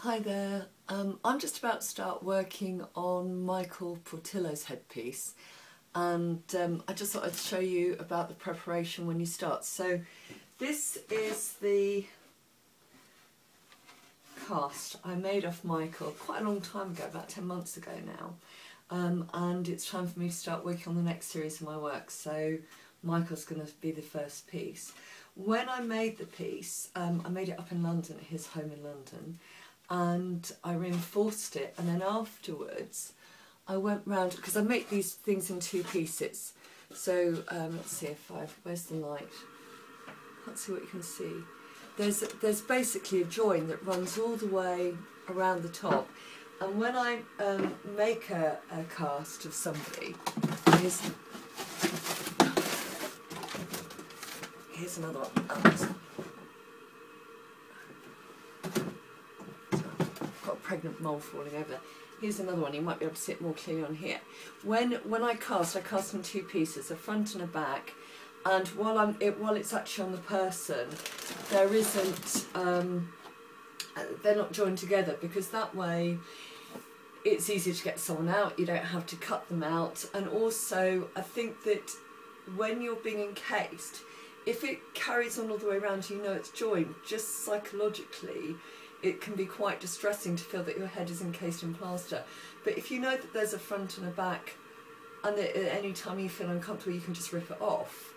Hi there, I'm just about to start working on Michael Portillo's headpiece, and I just thought I'd show you about the preparation when you start. So this is the cast I made off Michael quite a long time ago, about 10 months ago now, and it's time for me to start working on the next series of my work, so Michael's going to be the first piece. When I made the piece, I made it up in London, at his home in London, and I reinforced it, and then afterwards I went round, because I make these things in two pieces, so let's see if where's the light? Can't see what you can see. There's basically a join that runs all the way around the top, and when I make a cast of somebody, here's another one. Oh, got a pregnant mole falling over there. Here's another one. You might be able to see it more clearly on here. When I cast in two pieces, a front and a back. And while it's actually on the person, there isn't. They're not joined together, because that way it's easier to get someone out. You don't have to cut them out. And also, I think that when you're being encased, if it carries on all the way around, you know it's joined. Just psychologically, it can be quite distressing to feel that your head is encased in plaster. But if you know that there's a front and a back, and that at any time you feel uncomfortable, you can just rip it off,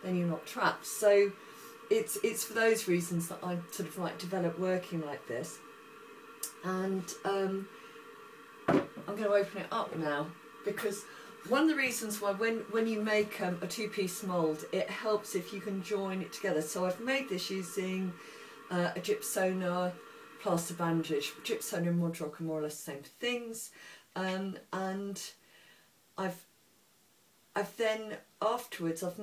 then you're not trapped. So it's for those reasons that I sort of develop working like this. And I'm going to open it up now, because one of the reasons why when you make a two-piece mould, it helps if you can join it together. So I've made this using a gypsona plaster bandage. Gypsona and Modrock are more or less the same things, and I've then afterwards I've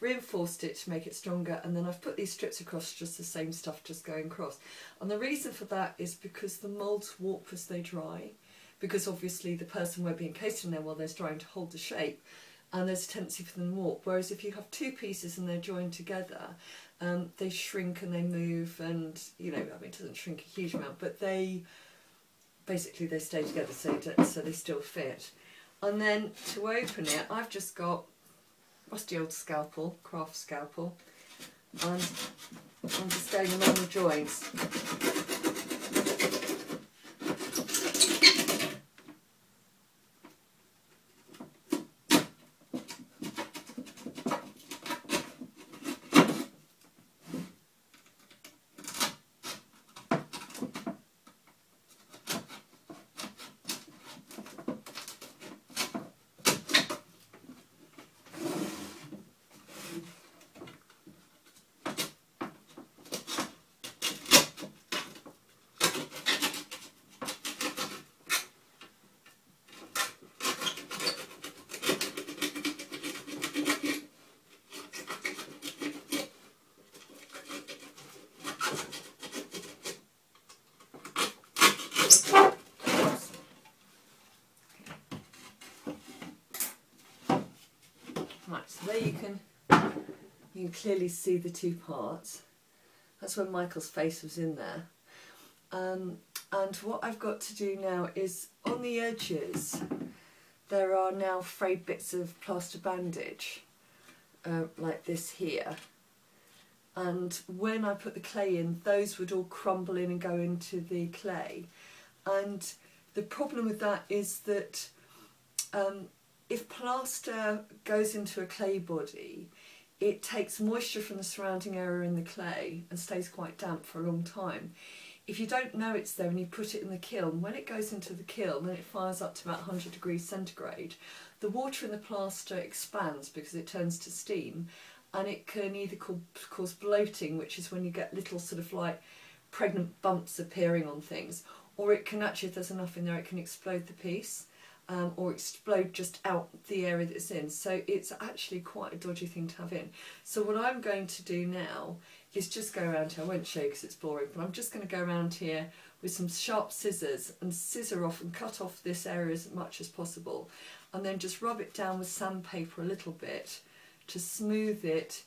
reinforced it to make it stronger, and then I've put these strips across, just the same stuff just going across. And the reason for that is because the moulds warp as they dry, because obviously the person won't be encased in there while they're trying to hold the shape, and there's a tendency for them to warp. Whereas if you have two pieces and they're joined together, they shrink and they move, and it doesn't shrink a huge amount, but they stay together, so they still fit. And then to open it, I've just got rusty old scalpel, craft scalpel, and I'm just going along the joints. Right, so there you can clearly see the two parts. That's when Michael's face was in there. And what I've got to do now is, on the edges, there are now frayed bits of plaster bandage, like this here. And when I put the clay in, those would all crumble in and go into the clay. And the problem with that is that if plaster goes into a clay body, it takes moisture from the surrounding area in the clay and stays quite damp for a long time. If you don't know it's there and you put it in the kiln, when it goes into the kiln and it fires up to about 100 degrees centigrade, the water in the plaster expands because it turns to steam, and it can either cause bloating, which is when you get little sort of pregnant bumps appearing on things, or it can actually, if there's enough in there, it can explode the piece. Or explode just out the area that it's in. So it's actually quite a dodgy thing to have in. So what I'm going to do now is just go around here. I won't show you because it's boring, but I'm just going to go around here with some sharp scissors and scissor off and cut off this area as much as possible, and then just rub it down with sandpaper a little bit to smooth it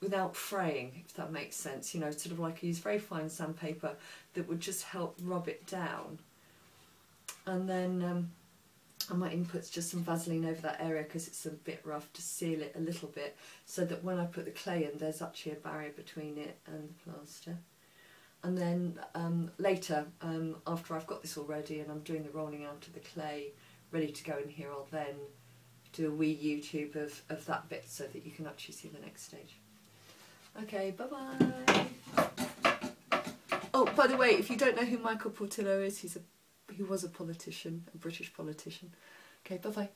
without fraying, if that makes sense. You know, sort of like I use very fine sandpaper that would just help rub it down. And then I might even put just some Vaseline over that area because it's a bit rough, to seal it a little bit, so that when I put the clay in, there's actually a barrier between it and the plaster. And then later, after I've got this all ready and I'm doing the rolling out of the clay, ready to go in here, I'll then do a wee YouTube of that bit so that you can actually see the next stage. Okay, bye-bye. Oh, by the way, if you don't know who Michael Portillo is, he was a politician, a British politician. Okay, bye-bye.